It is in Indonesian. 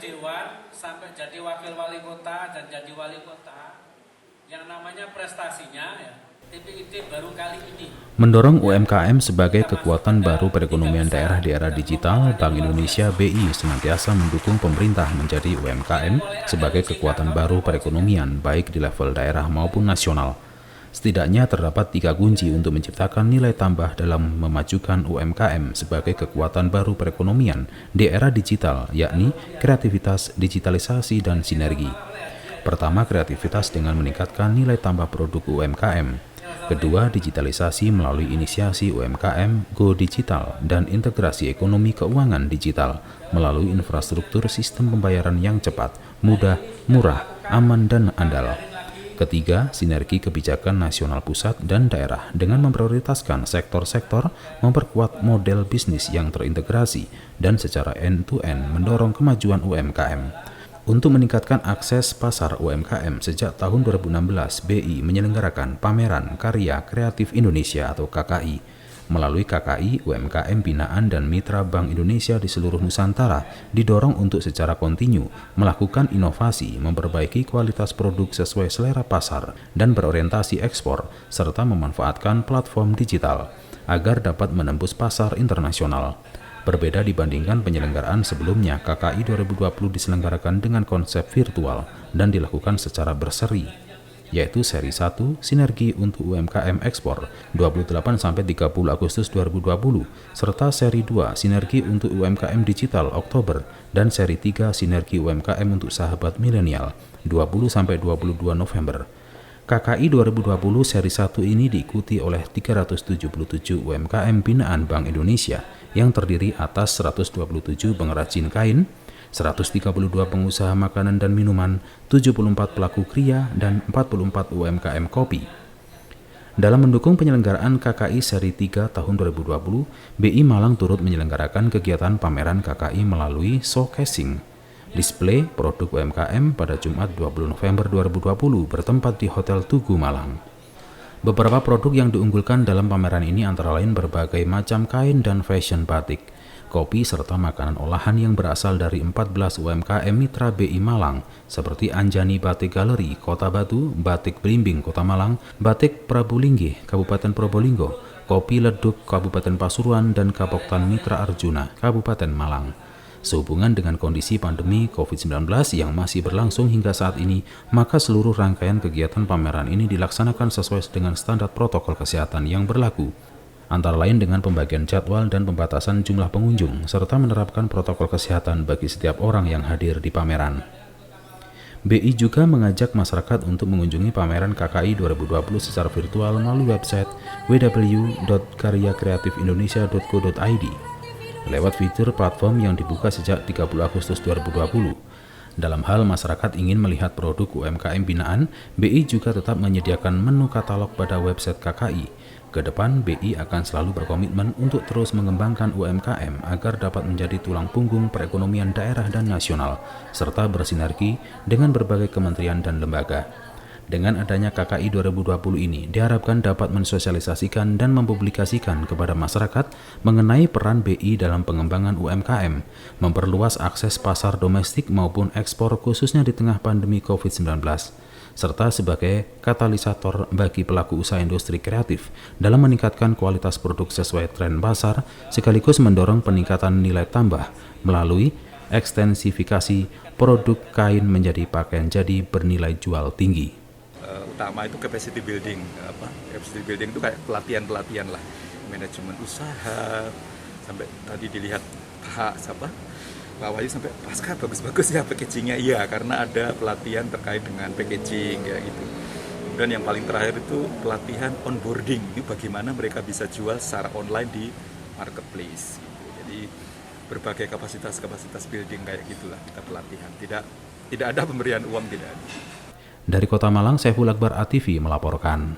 dewan sampai jadi wakil wali kota dan jadi wali kota, yang namanya prestasinya ya, TPID baru kali ini. Mendorong UMKM sebagai kekuatan baru perekonomian daerah di era digital, Bank Indonesia BI senantiasa mendukung pemerintah menjadi UMKM sebagai kekuatan baru perekonomian baik di level daerah maupun nasional. Setidaknya terdapat 3 kunci untuk menciptakan nilai tambah dalam memajukan UMKM sebagai kekuatan baru perekonomian di era digital, yakni kreativitas, digitalisasi, dan sinergi. Pertama, kreativitas dengan meningkatkan nilai tambah produk UMKM. Kedua, digitalisasi melalui inisiasi UMKM Go Digital dan integrasi ekonomi keuangan digital melalui infrastruktur sistem pembayaran yang cepat, mudah, murah, aman, dan andal. Ketiga, sinergi kebijakan nasional pusat dan daerah dengan memprioritaskan sektor-sektor, memperkuat model bisnis yang terintegrasi, dan secara end-to-end mendorong kemajuan UMKM. Untuk meningkatkan akses pasar UMKM, sejak tahun 2016, BI menyelenggarakan Pameran Karya Kreatif Indonesia atau KKI. Melalui KKI, UMKM binaan dan mitra Bank Indonesia di seluruh Nusantara didorong untuk secara kontinu melakukan inovasi, memperbaiki kualitas produk sesuai selera pasar, dan berorientasi ekspor, serta memanfaatkan platform digital agar dapat menembus pasar internasional. Berbeda dibandingkan penyelenggaraan sebelumnya, KKI 2020 diselenggarakan dengan konsep virtual dan dilakukan secara berseri, yaitu seri 1 Sinergi untuk UMKM Ekspor 28-30 Agustus 2020, serta seri 2 Sinergi untuk UMKM Digital Oktober, dan seri 3 Sinergi UMKM untuk Sahabat Milenial 20-22 November. KKI 2020 seri 1 ini diikuti oleh 377 UMKM binaan Bank Indonesia yang terdiri atas 127 pengrajin kain, 132 pengusaha makanan dan minuman, 74 pelaku kriya, dan 44 UMKM kopi. Dalam mendukung penyelenggaraan KKI seri 3 tahun 2020, BI Malang turut menyelenggarakan kegiatan pameran KKI melalui showcasing display produk UMKM pada Jumat 20 November 2020 bertempat di Hotel Tugu Malang. Beberapa produk yang diunggulkan dalam pameran ini antara lain berbagai macam kain dan fashion batik, kopi, serta makanan olahan yang berasal dari 14 UMKM mitra BI Malang seperti Anjani Batik Galeri, Kota Batu, Batik Blimbing, Kota Malang, Batik Prabulinggih, Kabupaten Probolinggo, Kopi Leduk, Kabupaten Pasuruan, dan Kapoktan Mitra Arjuna, Kabupaten Malang. Sehubungan dengan kondisi pandemi COVID-19 yang masih berlangsung hingga saat ini, maka seluruh rangkaian kegiatan pameran ini dilaksanakan sesuai dengan standar protokol kesehatan yang berlaku, antara lain dengan pembagian jadwal dan pembatasan jumlah pengunjung, serta menerapkan protokol kesehatan bagi setiap orang yang hadir di pameran. BI juga mengajak masyarakat untuk mengunjungi pameran KKI 2020 secara virtual melalui website www.karyakreatifindonesia.co.id. lewat fitur platform yang dibuka sejak 30 Agustus 2020. Dalam hal masyarakat ingin melihat produk UMKM binaan, BI juga tetap menyediakan menu katalog pada website KKI. Kedepan, BI akan selalu berkomitmen untuk terus mengembangkan UMKM agar dapat menjadi tulang punggung perekonomian daerah dan nasional, serta bersinergi dengan berbagai kementerian dan lembaga. Dengan adanya KKI 2020 ini, diharapkan dapat mensosialisasikan dan mempublikasikan kepada masyarakat mengenai peran BI dalam pengembangan UMKM, memperluas akses pasar domestik maupun ekspor khususnya di tengah pandemi COVID-19, serta sebagai katalisator bagi pelaku usaha industri kreatif dalam meningkatkan kualitas produk sesuai tren pasar, sekaligus mendorong peningkatan nilai tambah melalui ekstensifikasi produk kain menjadi pakaian jadi bernilai jual tinggi. Utama itu capacity building. Capacity building itu kayak pelatihan lah, manajemen usaha, sampai tadi dilihat Pak Wahyu sampai pasca bagus-bagus ya packagingnya, iya karena ada pelatihan terkait dengan packaging ya gitu. Kemudian yang paling terakhir itu pelatihan onboarding, itu bagaimana mereka bisa jual secara online di marketplace gitu. Jadi berbagai kapasitas building kayak gitulah kita pelatihan. Tidak ada pemberian uang, tidak ada. Dari Kota Malang, Saiful Akbar ATV melaporkan.